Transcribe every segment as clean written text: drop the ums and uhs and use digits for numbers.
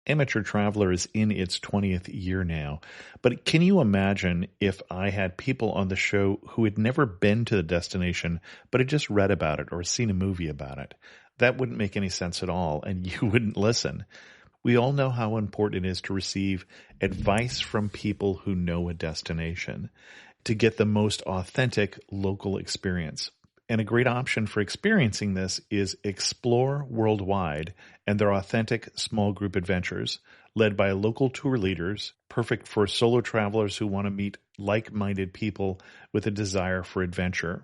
Amateur Traveler is in its 20th year now, but can you imagine if I had people on the show who had never been to the destination, but had just read about it or seen a movie about it? That wouldn't make any sense at all, and you wouldn't listen. We all know how important it is to receive advice from people who know a destination to get the most authentic local experience. And a great option for experiencing this is Explore Worldwide and their authentic small group adventures, led by local tour leaders, perfect for solo travelers who want to meet like-minded people with a desire for adventure.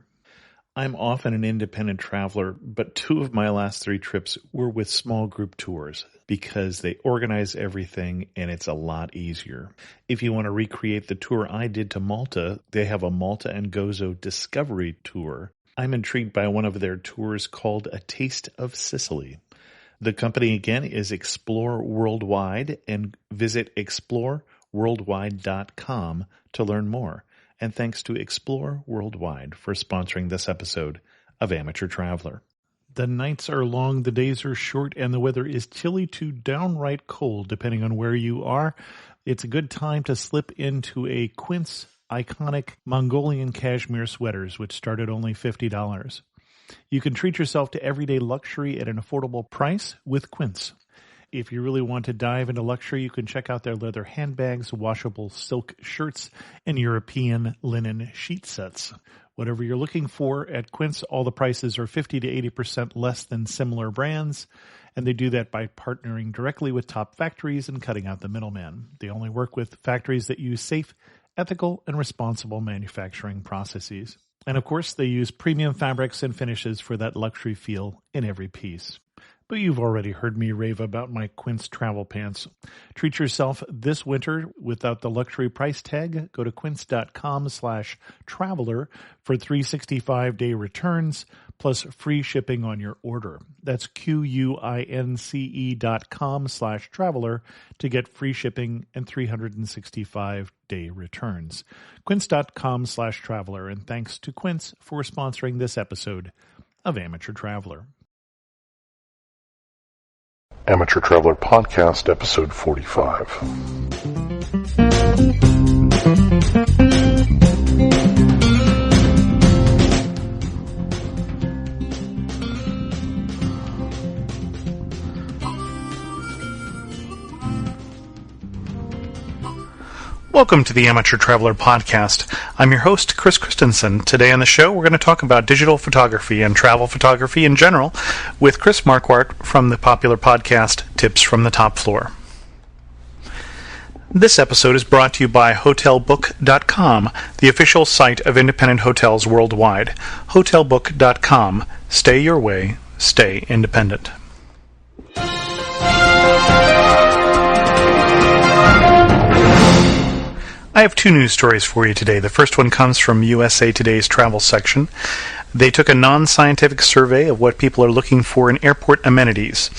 I'm often an independent traveler, but 2 of my last 3 trips were with small group tours because they organize everything and it's a lot easier. If you want to recreate the tour I did to Malta, they have a Malta and Gozo Discovery Tour. I'm intrigued by one of their tours called A Taste of Sicily. The company, again, is Explore Worldwide, and visit exploreworldwide.com to learn more. And thanks to Explore Worldwide for sponsoring this episode of Amateur Traveler. The nights are long, the days are short, and the weather is chilly to downright cold, depending on where you are. It's a good time to slip into a Quince iconic Mongolian cashmere sweaters, which start at only $50. You can treat yourself to everyday luxury at an affordable price with Quince. If you really want to dive into luxury, you can check out their leather handbags, washable silk shirts, and European linen sheet sets. Whatever you're looking for at Quince, all the prices are 50 to 80% less than similar brands, and they do that by partnering directly with top factories and cutting out the middleman. They only work with factories that use safe, ethical, and responsible manufacturing processes. And of course, they use premium fabrics and finishes for that luxury feel in every piece. But you've already heard me rave about my Quince travel pants. Treat yourself this winter without the luxury price tag. Go to quince.com/traveler for 365-day returns plus free shipping on your order. That's QUINCE.com/traveler to get free shipping and 365-day returns. Quince.com/traveler, and thanks to Quince for sponsoring this episode of Amateur Traveler. Amateur Traveler Podcast, Episode 45. Welcome to the Amateur Traveler Podcast. I'm your host, Chris Christensen. Today on the show, we're going to talk about digital photography and travel photography in general with Chris Marquardt from the popular podcast Tips from the Top Floor. This episode is brought to you by HotelBook.com, the official site of independent hotels worldwide. HotelBook.com. Stay your way, stay independent. I have 2 news stories for you today. The first one comes from USA Today's travel section. They took a non-scientific survey of what people are looking for in airport amenities.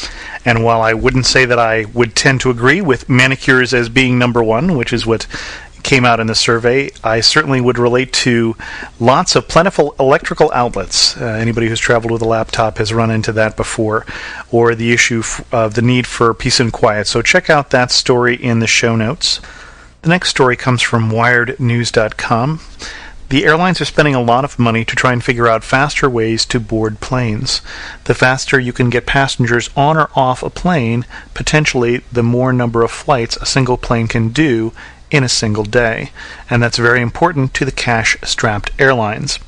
And while I wouldn't say that I would tend to agree with manicures as being number 1, which is what came out in the survey, I certainly would relate to lots of plentiful electrical outlets. Anybody who's traveled with a laptop has run into that before, or the issue of the need for peace and quiet. So check out that story in the show notes. The next story comes from WiredNews.com. The airlines are spending a lot of money to try and figure out faster ways to board planes. The faster you can get passengers on or off a plane, potentially the more number of flights a single plane can do in a single day. And that's very important to the cash-strapped airlines.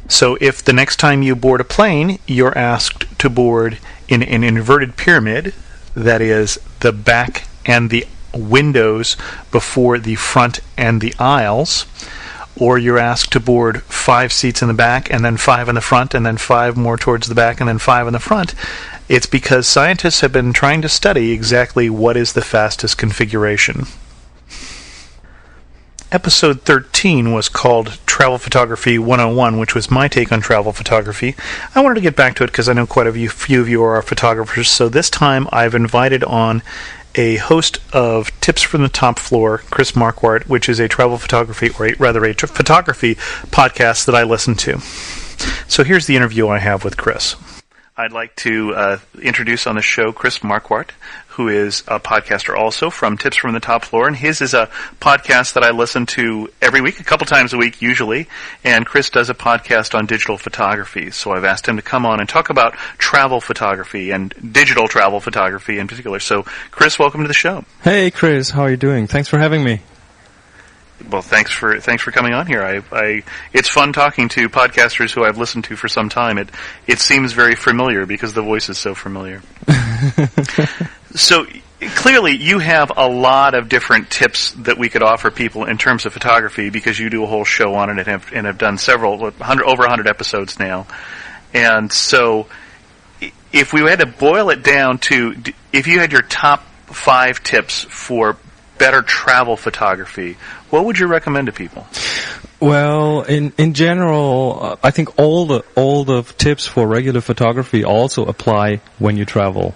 So if the next time you board a plane, you're asked to board in an inverted pyramid, that is, the back and the windows before the front and the aisles, or you're asked to board 5 seats in the back and then 5 in the front and then 5 more towards the back and then 5 in the front, it's because scientists have been trying to study exactly what is the fastest configuration. Episode 13 was called Travel Photography 101, which was my take on travel photography. I wanted to get back to it because I know quite a few of you are photographers, so this time I've invited on a host of Tips from the Top Floor, Chris Marquardt, which is a travel photography, or rather a photography podcast that I listen to. So here's the interview I have with Chris. I'd like to introduce on the show Chris Marquardt, who is a podcaster also from Tips from the Top Floor. And his is a podcast that I listen to every week, a couple times a week usually. And Chris does a podcast on digital photography. So I've asked him to come on and talk about travel photography and digital travel photography in particular. So, Chris, welcome to the show. Hey, Chris. How are you doing? Thanks for having me. Well, thanks for coming on here. It's fun talking to podcasters who I've listened to for some time. It seems very familiar because the voice is so familiar. So clearly, you have a lot of different tips that we could offer people in terms of photography because you do a whole show on it and have done over 100 episodes now. And so, if we had to boil it down to, if you had your top 5 tips for better travel photography, what would you recommend to people? Well, in general, I think all the tips for regular photography also apply when you travel.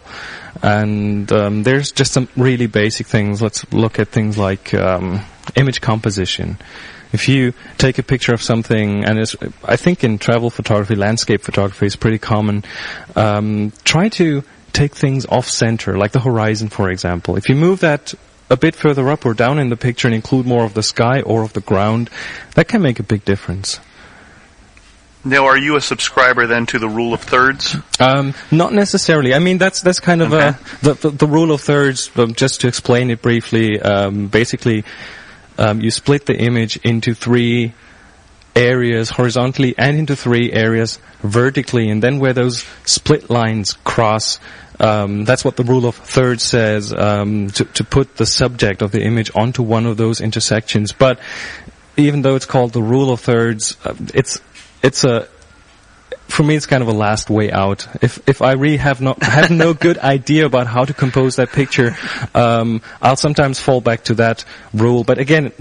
And there's just some really basic things. Let's look at things like image composition. If you take a picture of something, and I think in travel photography, landscape photography is pretty common, try to take things off-center, like the horizon, for example. If you move that a bit further up or down in the picture and include more of the sky or of the ground, that can make a big difference. Now, are you a subscriber then to the rule of thirds? Not necessarily. I mean, that's kind of okay. The rule of thirds. Just to explain it briefly, basically, you split the image into 3 areas horizontally and into 3 areas vertically, and then where those split lines cross, that's what the rule of thirds says, to put the subject of the image onto one of those intersections. But even though it's called the rule of thirds, for me, it's kind of a last way out. If I really have no good idea about how to compose that picture, I'll sometimes fall back to that rule. But again,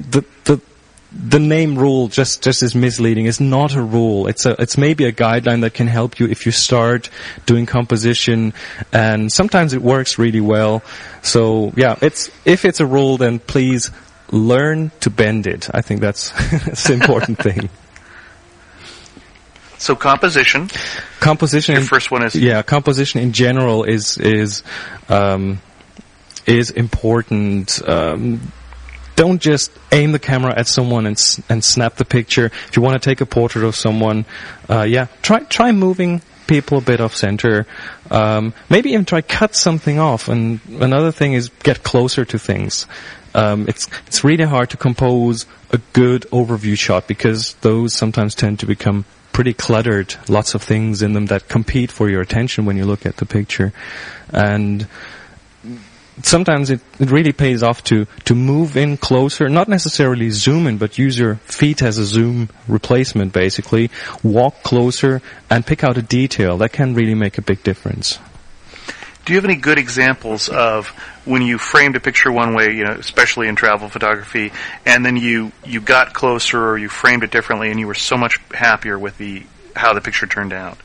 the name rule just is misleading. It's not a rule. It's maybe a guideline that can help you if you start doing composition, and sometimes it works really well. So yeah, if it's a rule, then please learn to bend it. I think that's the important thing. So composition. Your first one is composition in general is important. Don't just aim the camera at someone and snap the picture. If you want to take a portrait of someone, try moving people a bit off center. Maybe even try cut something off. And another thing is get closer to things. It's really hard to compose a good overview shot because those sometimes tend to become pretty cluttered, lots of things in them that compete for your attention when you look at the picture. And sometimes it really pays off to move in closer, not necessarily zoom in, but use your feet as a zoom replacement, basically. Walk closer and pick out a detail. That can really make a big difference. Do you have any good examples of when you framed a picture one way, especially in travel photography, and then you got closer or you framed it differently and you were so much happier with how the picture turned out?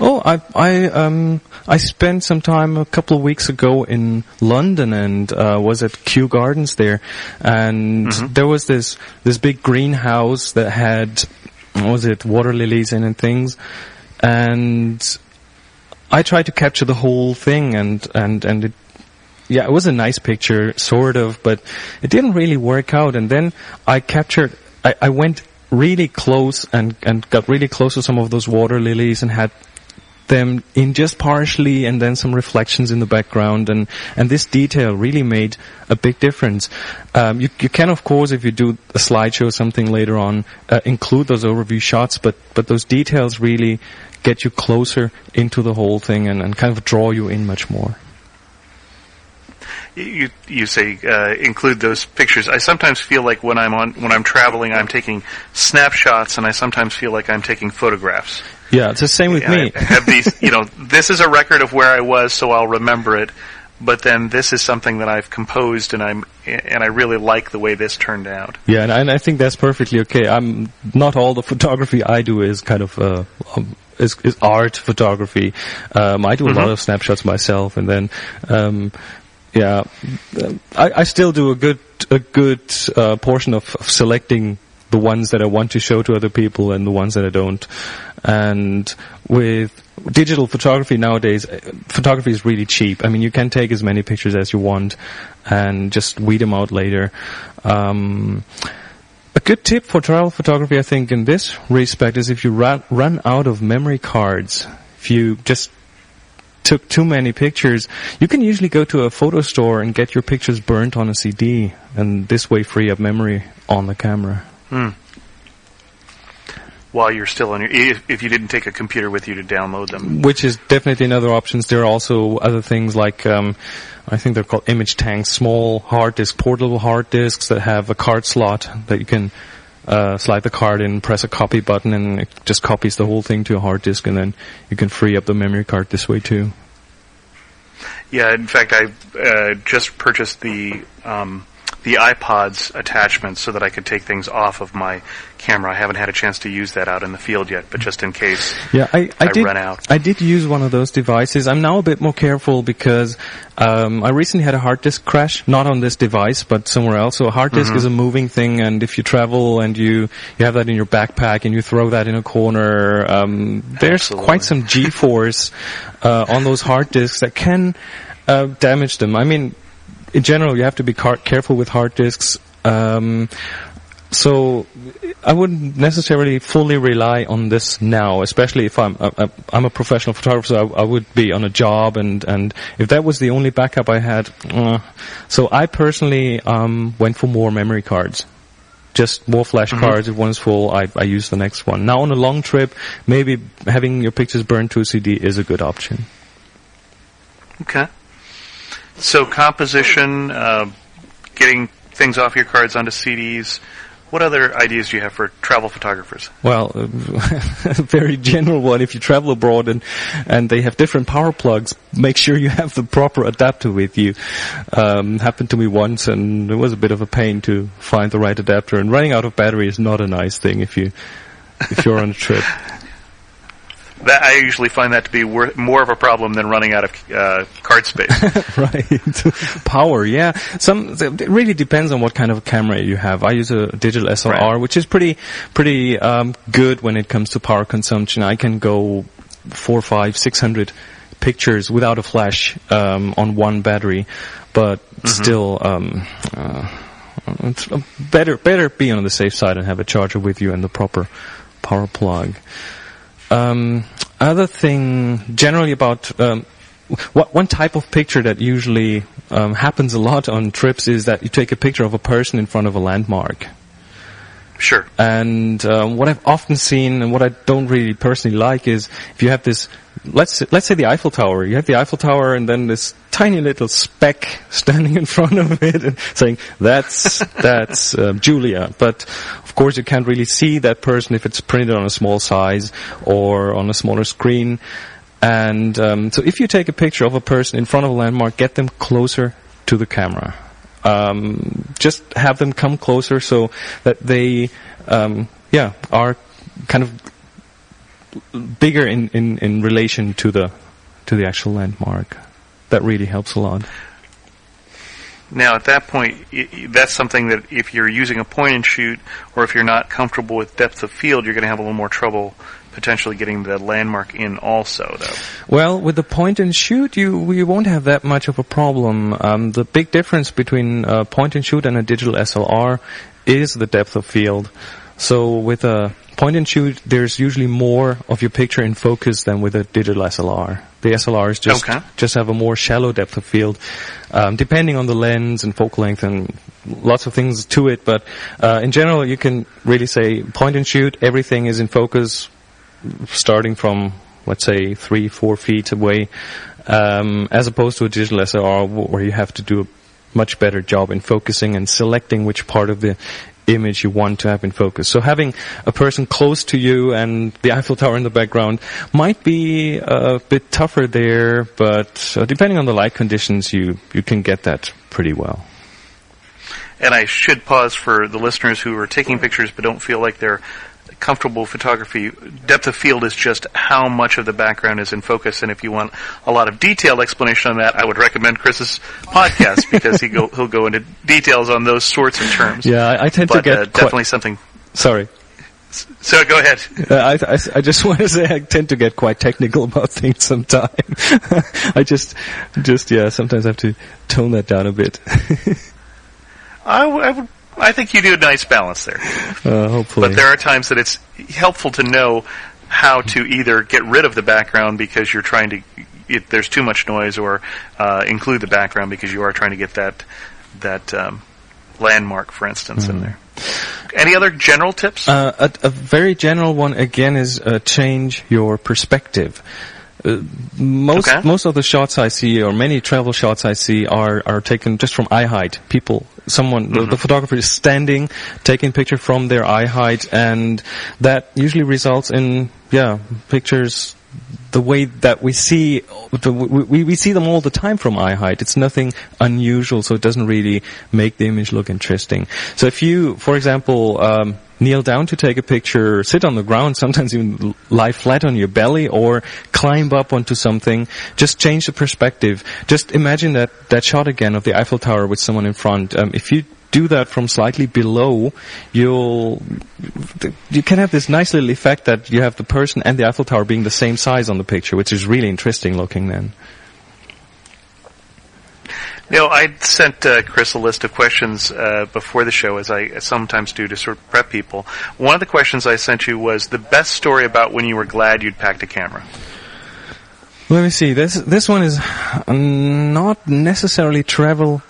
Oh, I spent some time a couple of weeks ago in London and was at Kew Gardens there, and there was this big greenhouse that had water lilies in and things, and I tried to capture the whole thing, and it was a nice picture, sort of, but it didn't really work out. And then I went really close and got really close to some of those water lilies and had them in just partially, and then some reflections in the background, and this detail really made a big difference. You can, of course, if you do a slideshow or something later on, include those overview shots, but those details really get you closer into the whole thing and kind of draw you in much more. You say include those pictures. I sometimes feel like when I'm traveling, I'm taking snapshots, and I sometimes feel like I'm taking photographs. Yeah, it's the same with me. I have these, this is a record of where I was, so I'll remember it. But then this is something that I've composed, and I really like the way this turned out. Yeah, and I think that's perfectly okay. Not all the photography I do is kind of is art photography. I do a lot of snapshots myself, and then I still do a good portion of selecting the ones that I want to show to other people and the ones that I don't. And with digital photography nowadays, photography is really cheap. I mean, you can take as many pictures as you want and just weed them out later. A good tip for travel photography, I think, in this respect is if you run out of memory cards, if you just took too many pictures, you can usually go to a photo store and get your pictures burnt on a CD, and this way free up memory on the camera. While you're still on if you didn't take a computer with you to download them. Which is definitely another option. There are also other things like, I think they're called image tanks, small portable hard disks that have a card slot that you can slide the card in, press a copy button, and it just copies the whole thing to a hard disk, and then you can free up the memory card this way too. Yeah, in fact, I just purchased the iPod's attachment so that I could take things off of my camera. I haven't had a chance to use that out in the field yet, but just in case I run out. I did use one of those devices. I'm now a bit more careful because I recently had a hard disk crash, not on this device, but somewhere else. So a hard disk is a moving thing, and if you travel and you have that in your backpack and you throw that in a corner, there's quite some G-force on those hard disks that can damage them. I mean, in general, you have to be careful with hard disks. So I wouldn't necessarily fully rely on this now, especially if I'm a professional photographer, so I would be on a job, and if that was the only backup I had. So I personally went for more memory cards. Just more flash cards. If one's full, I use the next one. Now on a long trip, maybe having your pictures burned to a CD is a good option. Okay. So composition, getting things off your cards onto CDs. What other ideas do you have for travel photographers? Well, a very general one. If you travel abroad and they have different power plugs, make sure you have the proper adapter with you. Happened to me once, and it was a bit of a pain to find the right adapter. And running out of battery is not a nice thing if you're on a trip. That I usually find that to be more of a problem than running out of card space. Right. Power, yeah. It really depends on what kind of camera you have. I use a digital SLR, which is pretty good when it comes to power consumption. I can go 400, 500, 600 pictures without a flash on one battery, but still, it's better be on the safe side and have a charger with you and the proper power plug. Other thing, generally about one type of picture that usually happens a lot on trips is that you take a picture of a person in front of a landmark. Sure. And what I've often seen, and what I don't really personally like, is if you have this, let's say the Eiffel Tower. You have the Eiffel Tower, and then this tiny little speck standing in front of it, and saying that's Julia. But of course, you can't really see that person if it's printed on a small size or on a smaller screen. And so, if you take a picture of a person in front of a landmark, get them closer to the camera. Just have them come closer so that they, are kind of bigger in relation to the actual landmark. That really helps a lot. Now, at that point, that's something that if you're using a point and shoot, or if you're not comfortable with depth of field, you're going to have a little more trouble potentially getting the landmark in also, though. Well, with the point and shoot, you won't have that much of a problem. The big difference between point and shoot and a digital SLR is the depth of field. So with a point and shoot, there's usually more of your picture in focus than with a digital SLR. The SLRs just have a more shallow depth of field, depending on the lens and focal length and lots of things to it. But in general, you can really say point and shoot, everything is in focus, starting from, let's say, 3-4 feet away, as opposed to a digital SLR where you have to do a much better job in focusing and selecting which part of the image you want to have in focus. So having a person close to you and the Eiffel Tower in the background might be a bit tougher there, but depending on the light conditions, you can get that pretty well. And I should pause for the listeners who are taking pictures but don't feel like they're comfortable photography. Depth of field is just how much of the background is in focus, and if you want a lot of detailed explanation on that, I would recommend Chris's podcast because he'll go into details on those sorts of terms. Yeah, I tend to get definitely something Sorry. So go ahead. I just want to say I tend to get quite technical about things sometimes. I just sometimes have to tone that down a bit. I think you do a nice balance there. Hopefully. But there are times that it's helpful to know how to either get rid of the background because you're trying to, if there's too much noise, or include the background because you are trying to get that landmark, for instance, in there. Any other general tips? A very general one, again, is change your perspective. Most of the shots I see, or many travel shots I see, are taken just from eye height. The photographer is standing, taking picture from their eye height, and that usually results in, pictures the way that we see, we see them all the time from eye height. It's nothing unusual, so it doesn't really make the image look interesting. So if you, for example, kneel down to take a picture, sit on the ground, sometimes even lie flat on your belly, or climb up onto something, just change the perspective. Just imagine that shot again of the Eiffel Tower with someone in front. If you do that from slightly below, you can have this nice little effect that you have the person and the Eiffel Tower being the same size on the picture, which is really interesting looking then. I sent Chris a list of questions before the show, as I sometimes do to sort of prep people. One of the questions I sent you was the best story about when you were glad you'd packed a camera. Let me see. This one is not necessarily travel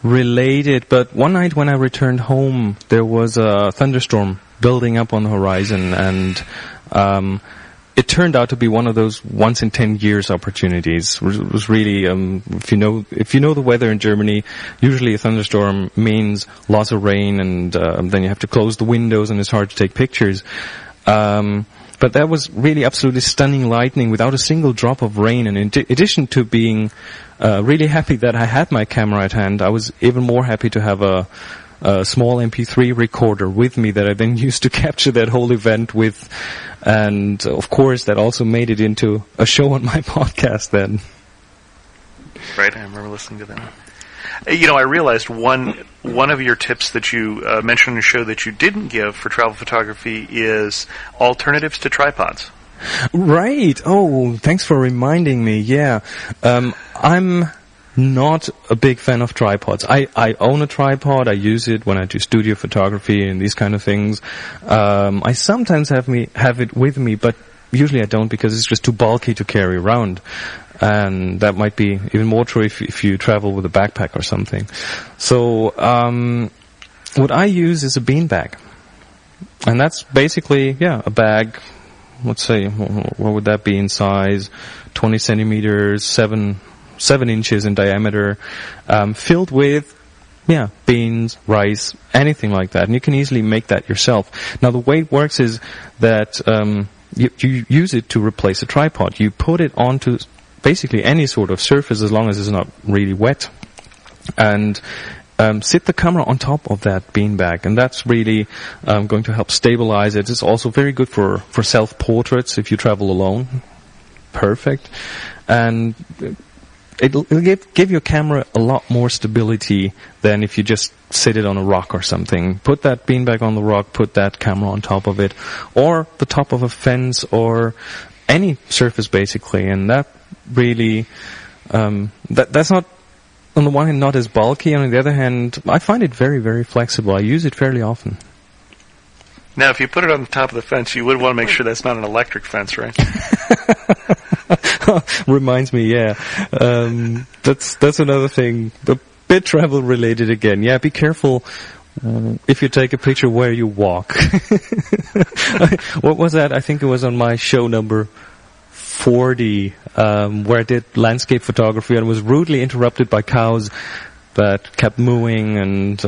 related, but one night when I returned home, there was a thunderstorm building up on the horizon, and it turned out to be one of those once in 10 years opportunities. It was really, if you know the weather in Germany, usually a thunderstorm means lots of rain, and then you have to close the windows, and it's hard to take pictures. But that was really absolutely stunning lightning without a single drop of rain. And in addition to being really happy that I had my camera at hand, I was even more happy to have a small MP3 recorder with me that I then used to capture that whole event with. And, of course, that also made it into a show on my podcast then. Right, I remember listening to that. I realized one of your tips that you mentioned in the show that you didn't give for travel photography is alternatives to tripods. Right. Oh, thanks for reminding me. Yeah. I'm not a big fan of tripods. I own a tripod. I use it when I do studio photography and these kind of things. I sometimes have it with me, but usually I don't because it's just too bulky to carry around. And that might be even more true if you travel with a backpack or something. So, what I use is a beanbag. And that's basically, a bag, let's say, what would that be in size? 20 centimeters, 7 inches in diameter, filled with, beans, rice, anything like that. And you can easily make that yourself. Now, the way it works is that, you use it to replace a tripod. You put it onto basically any sort of surface as long as it's not really wet, and sit the camera on top of that beanbag, and that's really going to help stabilize it. It's also very good for self-portraits if you travel alone. Perfect. And it'll give your camera a lot more stability than if you just sit it on a rock or something. Put that beanbag on the rock, put that camera on top of it, or the top of a fence, or any surface basically, and that really, that's not, on the one hand, not as bulky, and on the other hand, I find it very, very flexible. I use it fairly often. Now, if you put it on the top of the fence, you would want to make sure that's not an electric fence, right? Reminds me, that's another thing, a bit travel related again. Be careful if you take a picture where you walk. What was that? I think it was on my show number 40, where I did landscape photography and was rudely interrupted by cows that kept mooing, and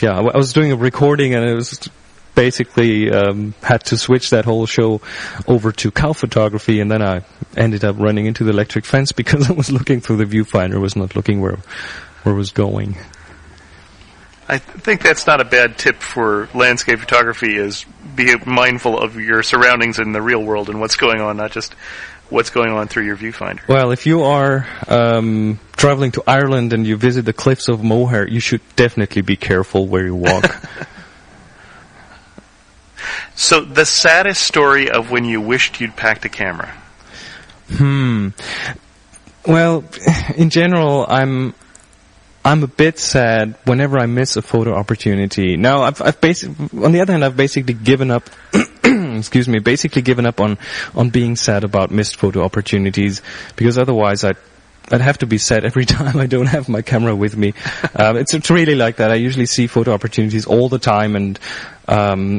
I was doing a recording, and it was basically had to switch that whole show over to cow photography, and then I ended up running into the electric fence because I was looking through the viewfinder, was not looking where it was going. I think that's not a bad tip for landscape photography, is be mindful of your surroundings in the real world and what's going on, not just what's going on through your viewfinder. Well, if you are traveling to Ireland and you visit the cliffs of Moher, you should definitely be careful where you walk. So the saddest story of when you wished you'd packed a camera. Well, in general, I'm a bit sad whenever I miss a photo opportunity. Now, I've basically, on the other hand, I've basically given up. Excuse me, basically given up on being sad about missed photo opportunities, because otherwise I'd have to be sad every time I don't have my camera with me. It's really like that. I usually see photo opportunities all the time, and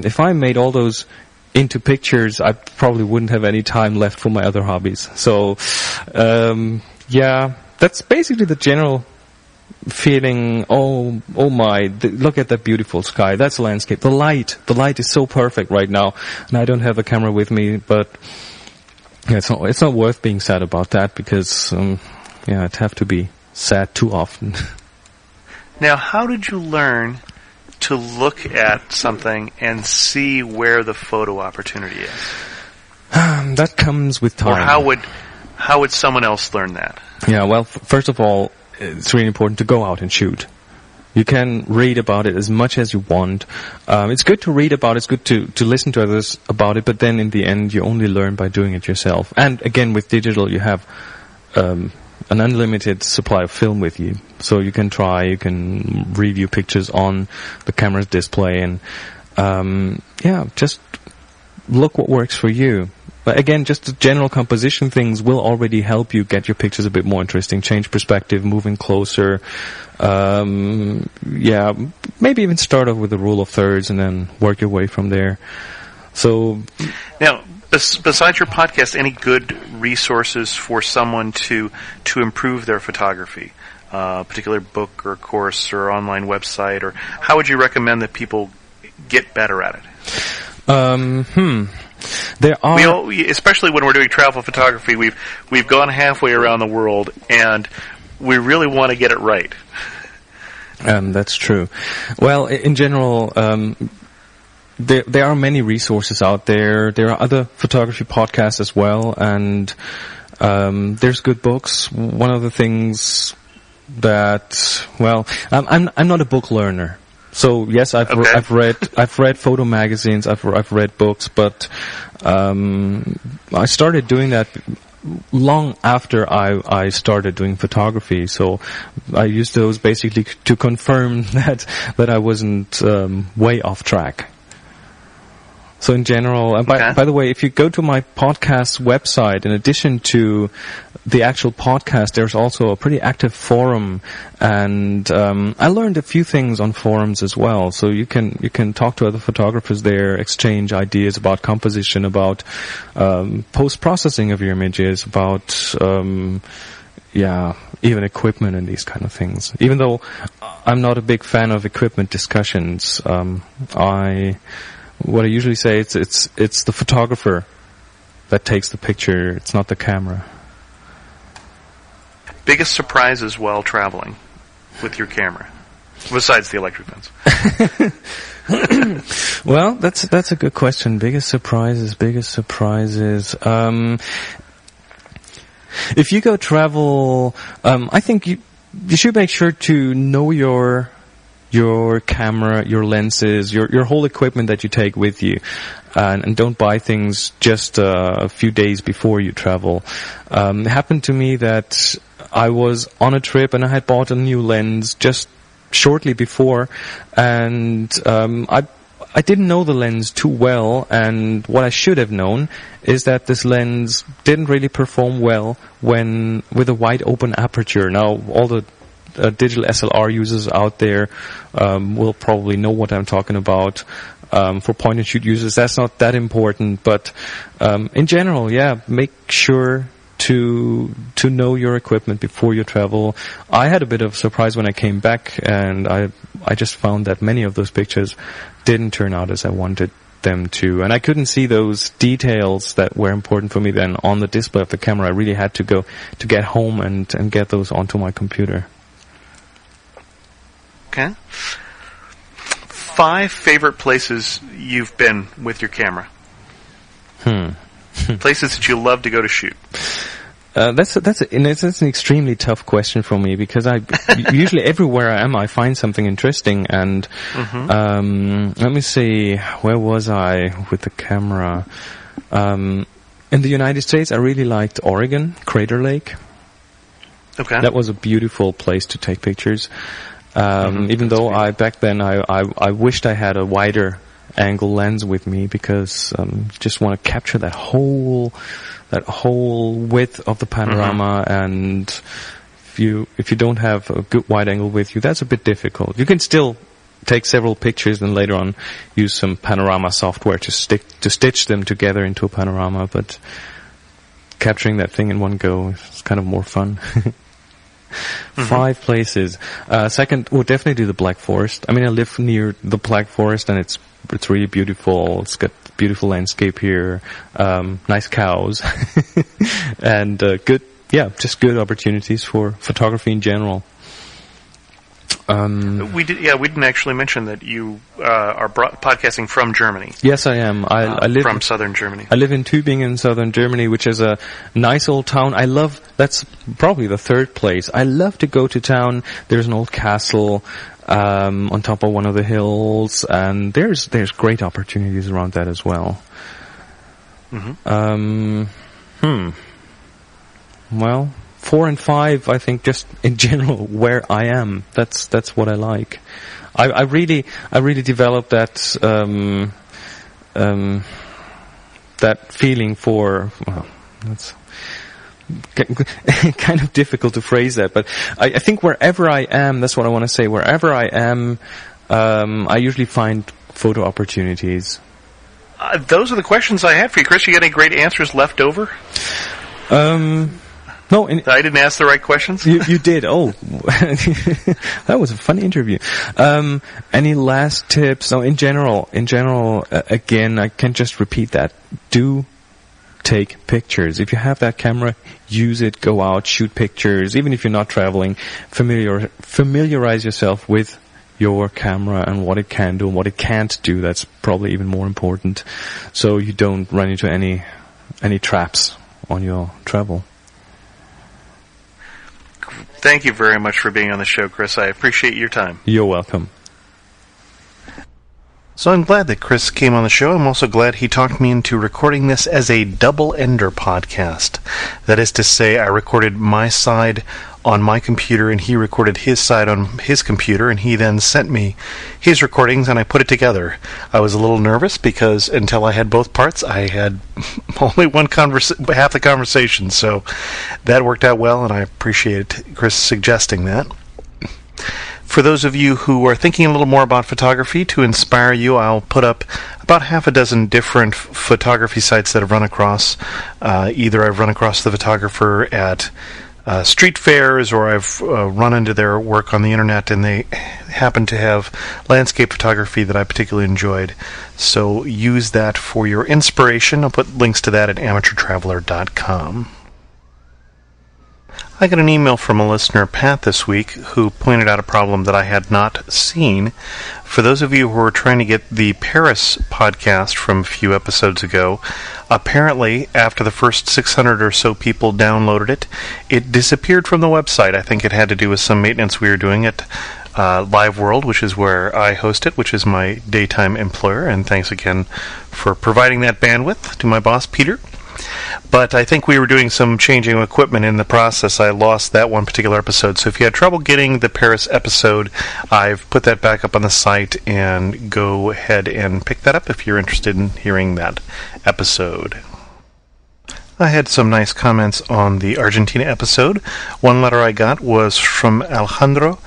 if I made all those into pictures, I probably wouldn't have any time left for my other hobbies. So, yeah, that's basically the general feeling. Oh my, look at that beautiful sky. That's a landscape. The light is so perfect right now, and I don't have a camera with me, but yeah, it's not worth being sad about that, because, I'd have to be sad too often. Now, how did you learn to look at something and see where the photo opportunity is? That comes with time. Or how would someone else learn that? Yeah, well, first of all, it's really important to go out and shoot. You can read about it as much as you want. It's good to read about it. It's good to listen to others about it. But then in the end, you only learn by doing it yourself. And again, with digital, you have an unlimited supply of film with you. So you can review pictures on the camera's display. And just look what works for you. But again, just the general composition things will already help you get your pictures a bit more interesting, change perspective, moving closer. Maybe even start off with the rule of thirds and then work your way from there. So now, besides your podcast, any good resources for someone to improve their photography? A particular book or course or online website, or how would you recommend that people get better at it? There are, especially when we're doing travel photography, we've gone halfway around the world, and we really want to get it right. That's true. Well, in general, there are many resources out there. There are other photography podcasts as well, and there's good books. One of the things that, well, I'm not a book learner. So yes, I've read photo magazines, I've read books, but I started doing that long after I started doing photography. So I used those basically to confirm that I wasn't way off track. So in general, and by the way, if you go to my podcast website, in addition to the actual podcast, there's also a pretty active forum, and I learned a few things on forums as well. So you can talk to other photographers there, exchange ideas about composition, about post-processing of your images, about even equipment and these kind of things. Even though I'm not a big fan of equipment discussions, what I usually say, it's the photographer that takes the picture. It's not the camera. Biggest surprises while traveling with your camera, besides the electric fence? Well, that's a good question. Biggest surprises. If you go travel, I think you should make sure to know your camera, your lenses, your whole equipment that you take with you, and don't buy things just a few days before you travel. It happened to me that I was on a trip and I had bought a new lens just shortly before, and I didn't know the lens too well, and what I should have known is that this lens didn't really perform well when with a wide open aperture. Now, all the digital SLR users out there will probably know what I'm talking about. For point-and-shoot users, that's not that important, but in general, make sure to know your equipment before you travel. I had a bit of a surprise when I came back, and I just found that many of those pictures didn't turn out as I wanted them to, and I couldn't see those details that were important for me then on the display of the camera. I really had to go to get home and get those onto my computer. Okay. 5 favorite places you've been with your camera. Places that you love to go to shoot. That's an extremely tough question for me, because I usually everywhere I am I find something interesting, and let me see, where was I with the camera? In the United States, I really liked Oregon, Crater Lake. Okay. That was a beautiful place to take pictures. Even though back then I wished I had a wider angle lens with me, because just want to capture that whole width of the panorama, and if you don't have a good wide angle with you, that's a bit difficult. You can still take several pictures and later on use some panorama software to stitch them together into a panorama, but capturing that thing in one go is kind of more fun. 5 places. Second, we'll definitely do the Black Forest. I mean, I live near the Black Forest, and it's really beautiful. It's got beautiful landscape here, nice cows, and just good opportunities for photography in general. We didn't actually mention that you are podcasting from Germany. Yes, I am. I live from southern Germany. I live in Tübingen, southern Germany, which is a nice old town. That's probably the third place. I love to go to town. There's an old castle on top of one of the hills, and there's great opportunities around that as well. Well, 4 and 5, I think, just in general where I am. That's what I like. I really developed that that feeling for. Well, that's kind of difficult to phrase that, but I think wherever I am, that's what I want to say. Wherever I am, I usually find photo opportunities. Those are the questions I had for you, Chris. You got any great answers left over? No, I didn't ask the right questions. You did. Oh, that was a fun interview. Any last tips? No, in general, again, I can just repeat that. Do take pictures. If you have that camera, use it. Go out, shoot pictures. Even if you're not traveling, familiarize yourself with your camera and what it can do and what it can't do. That's probably even more important, so you don't run into any traps on your travel. Thank you very much for being on the show, Chris. I appreciate your time. You're welcome. So I'm glad that Chris came on the show. I'm also glad he talked me into recording this as a double-ender podcast. That is to say, I recorded my side on my computer, and he recorded his side on his computer, and he then sent me his recordings, and I put it together. I was a little nervous because until I had both parts, I had only half the conversation, so that worked out well, and I appreciate Chris suggesting that. For those of you who are thinking a little more about photography, to inspire you, I'll put up about half a dozen different photography sites that I've run across. Either I've run across the photographer at street fairs, or I've run into their work on the internet, and they happen to have landscape photography that I particularly enjoyed. So use that for your inspiration. I'll put links to that at amateurtraveler.com. I got an email from a listener, Pat, this week, who pointed out a problem that I had not seen. For those of you who are trying to get the Paris podcast from a few episodes ago, apparently, after the first 600 or so people downloaded it, it disappeared from the website. I think it had to do with some maintenance we were doing at Live World, which is where I host it, which is my daytime employer, and thanks again for providing that bandwidth to my boss, Peter. But I think we were doing some changing of equipment in the process. I lost that one particular episode. So if you had trouble getting the Paris episode, I've put that back up on the site, and go ahead and pick that up if you're interested in hearing that episode. I had some nice comments on the Argentina episode. One letter I got was from Alejandro,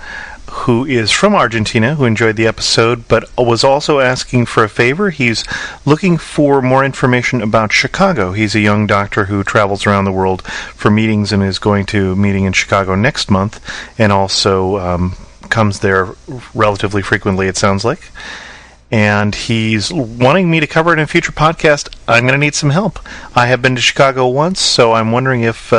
who is from Argentina, who enjoyed the episode, but was also asking for a favor. He's looking for more information about Chicago. He's a young doctor who travels around the world for meetings and is going to a meeting in Chicago next month, and also comes there relatively frequently, it sounds like. and he's wanting me to cover it in a future podcast. I'm going to need some help. I have been to Chicago once, so I'm wondering if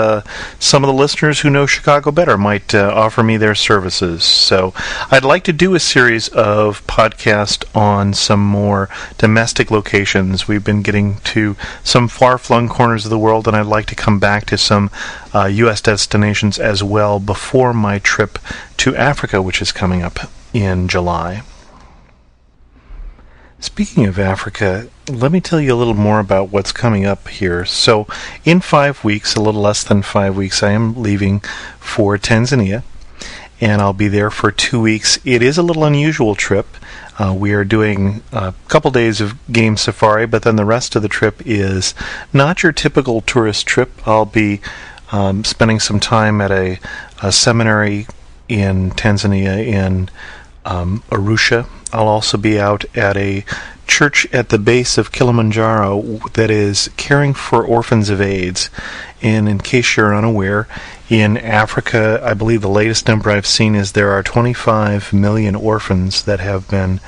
some of the listeners who know Chicago better might offer me their services. So I'd like to do a series of podcasts on some more domestic locations. We've been getting to some far-flung corners of the world, and I'd like to come back to some U.S. destinations as well before my trip to Africa, which is coming up in July. Speaking of Africa, let me tell you a little more about what's coming up here. So, in 5 weeks, a little less than 5 weeks, I am leaving for Tanzania, and I'll be there for 2 weeks. It is a little unusual trip. We are doing a couple days of game safari, but then the rest of the trip is not your typical tourist trip. I'll be spending some time at a seminary in Tanzania in Arusha. I'll also be out at a church at the base of Kilimanjaro that is caring for orphans of AIDS. And in case you're unaware, in Africa, I believe the latest number I've seen is there are 25 million orphans that have been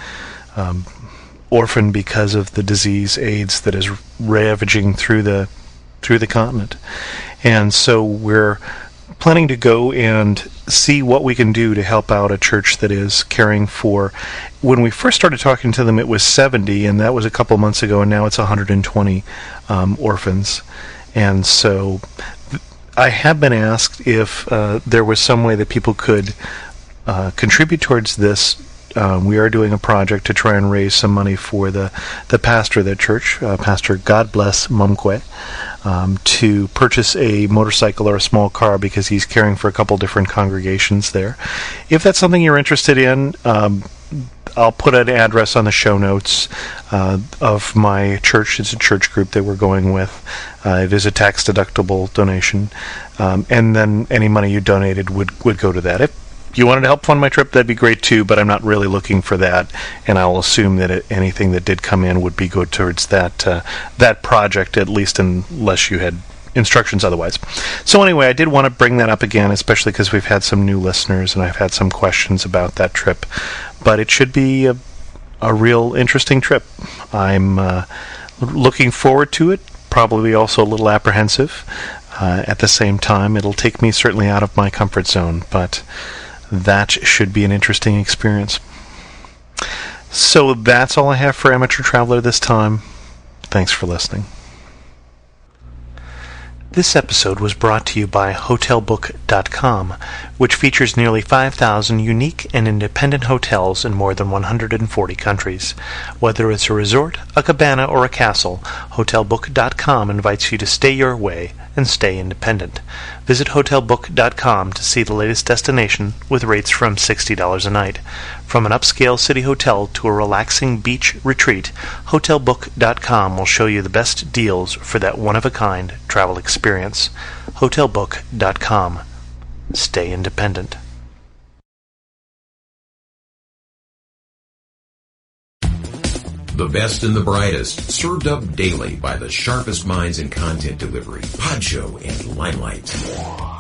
orphaned because of the disease AIDS that is ravaging through the continent. And so we're planning to go and see what we can do to help out a church that is caring for. When we first started talking to them, it was 70, and that was a couple months ago, and now it's 120 orphans. And so I have been asked if there was some way that people could contribute towards this. We are doing a project to try and raise some money for the pastor of that church, Pastor God Bless Marquardt, to purchase a motorcycle or a small car because he's caring for a couple different congregations there. If that's something you're interested in, I'll put an address on the show notes of my church. It's a church group that we're going with. It is a tax-deductible donation, and then any money you donated would go to that. If you wanted to help fund my trip, that'd be great too, but I'm not really looking for that, and I'll assume that anything that did come in would be good towards that project, at least unless you had instructions otherwise. So anyway, I did want to bring that up again, especially because we've had some new listeners, and I've had some questions about that trip, but it should be a real interesting trip. I'm looking forward to it, probably also a little apprehensive. At the same time, it'll take me certainly out of my comfort zone, but that should be an interesting experience. So that's all I have for Amateur Traveler this time. Thanks for listening. This episode was brought to you by HotelBook.com, which features nearly 5,000 unique and independent hotels in more than 140 countries. Whether it's a resort, a cabana, or a castle, HotelBook.com invites you to stay your way and stay independent. Visit HotelBook.com to see the latest destination with rates from $60 a night. From an upscale city hotel to a relaxing beach retreat, HotelBook.com will show you the best deals for that one-of-a-kind travel experience. HotelBook.com. Stay independent. The best and the brightest, served up daily by the sharpest minds in content delivery, Podshow and Limelight.